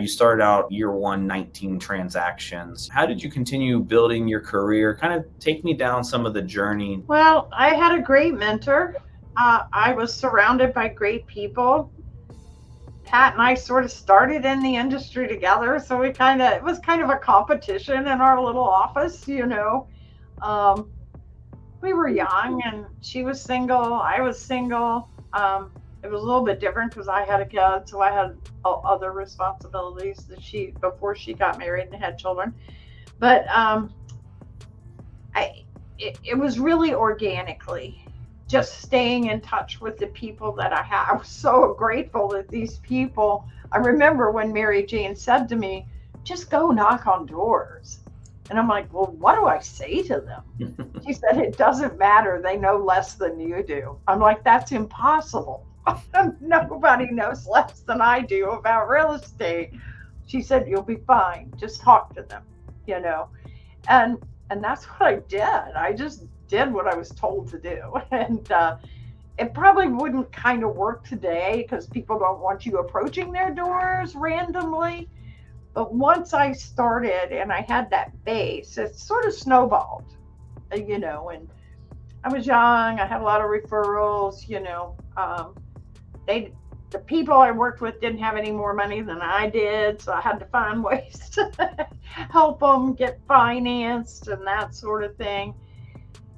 You started out year one, 19 transactions. How did you continue building your career? Kind of take me down some of the journey. Well, I had a great mentor. I was surrounded by great people. Pat and I sort of started in the industry together, so it was kind of a competition in our little office. Um, we were young, and she was single, I was single. It was a little bit different because I had a kid, so I had other responsibilities that she before she got married and had children. But I it was really organically just staying in touch with the people that I had. I was so grateful that these people. I remember when Mary Jane said to me, "Just go knock on doors." And I'm like, "Well, what do I say to them?" She said, "It doesn't matter. They know less than you do." I'm like, "That's impossible." Nobody knows less than I do about real estate. She said, "You'll be fine. Just talk to them, you know." And and that's what I did. I just did what I was told to do. And it probably wouldn't kind of work today because people don't want you approaching their doors randomly. But once I started and I had that base, it sort of snowballed, and I was young. I had a lot of referrals. They the people I worked with didn't have any more money than I did, so I had to find ways to help them get financed and that sort of thing.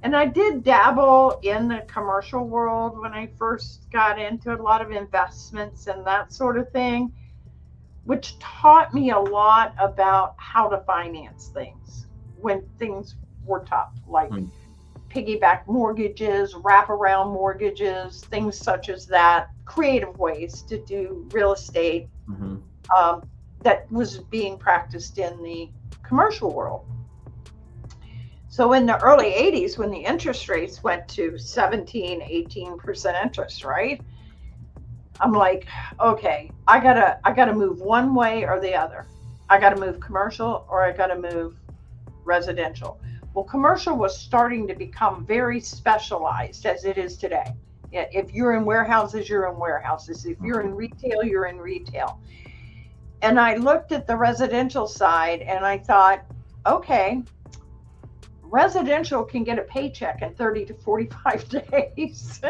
And I did dabble in the commercial world when I first got into a lot of investments and that sort of thing, which taught me a lot about how to finance things when things were tough, like Hmm. piggyback mortgages, wraparound mortgages, things such as that, creative ways to do real estate Mm-hmm. um, that was being practiced in the commercial world. So in the early 80s, when the interest rates went to 17, 18% interest, right? I'm like, okay, I gotta move one way or the other. I gotta move commercial or I gotta move residential. Well, commercial was starting to become very specialized as it is today. Yeah, if you're in warehouses, you're in warehouses. If you're in retail, you're in retail. And I looked at the residential side and I thought, okay, residential can get a paycheck in 30 to 45 days.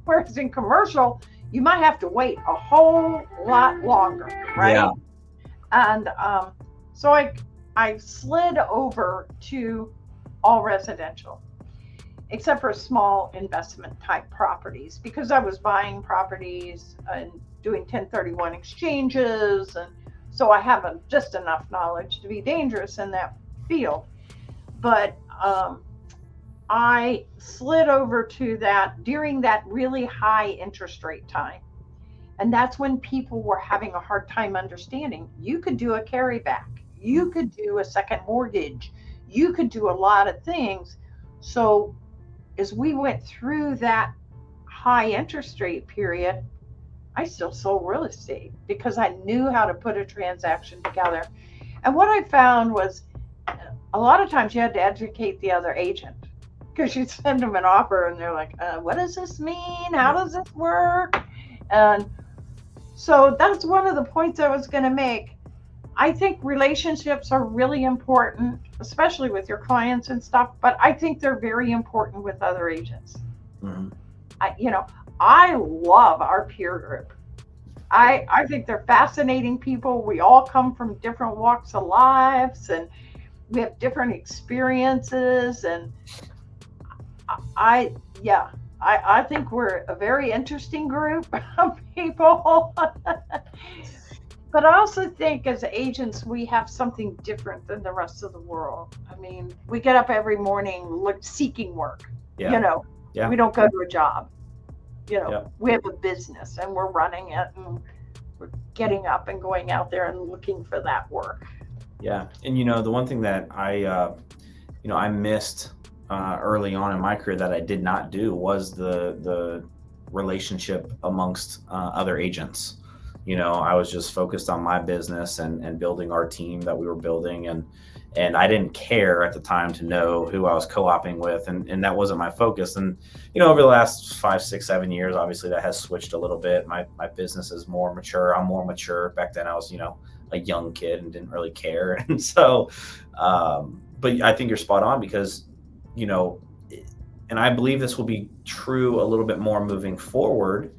Whereas in commercial, you might have to wait a whole lot longer, Yeah. right? And so I slid over to all residential, except for small investment type properties, because I was buying properties and doing 1031 exchanges. And so I have just enough knowledge to be dangerous in that field. But I slid over to that during that really high interest rate time. And that's when people were having a hard time understanding you could do a carryback, you could do a second mortgage, you could do a lot of things. So as we went through that high interest rate period, I still sold real estate because I knew how to put a transaction together. And what I found was a lot of times you had to educate the other agent because you send them an offer and they're like, what does this mean? How does this work? And so that's one of the points I was going to make. I think relationships are really important, especially with your clients and stuff, but I think they're very important with other agents. Mm-hmm. I, you know, I love our peer group. I think they're fascinating people. We all come from different walks of lives and we have different experiences. And I yeah, I think we're a very interesting group of people. But I also think as agents, we have something different than the rest of the world. I mean, we get up every morning seeking work. Yeah. We Yeah. don't go to a job. Yeah. We have a business and we're running it and we're getting up and going out there and looking for that work. Yeah. And the one thing that I missed early on in my career that I did not do was the relationship amongst other agents. I was just focused on my business and building our team that we were building, And I didn't care at the time to know who I was co-oping with, and that wasn't my focus. And over the last 5, 6, 7 years, obviously that has switched a little bit. My business is more mature. I'm more mature. Back then, I was a young kid and didn't really care. And so, but I think you're spot on, because you know, and I believe this will be true a little bit more moving forward,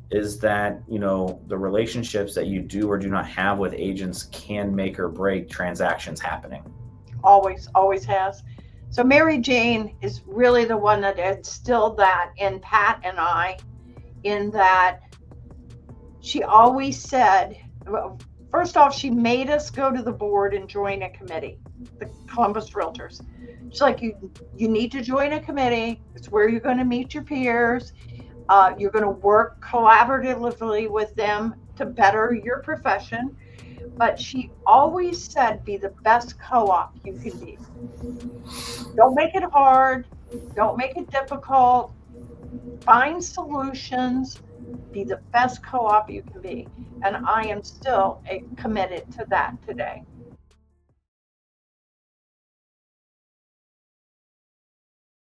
is that the relationships that you do or do not have with agents can make or break transactions happening. Always, always has. So Mary Jane is really the one that instilled that in Pat and I, in that she always said, well, first off, she made us go to the board and join a committee, the Columbus Realtors. She's like, you need to join a committee. It's where you're going to meet your peers. You're going to work collaboratively with them to better your profession. But she always said, be the best co-op you can be. Don't make it hard. Don't make it difficult. Find solutions. Be the best co-op you can be. And I am still committed to that today.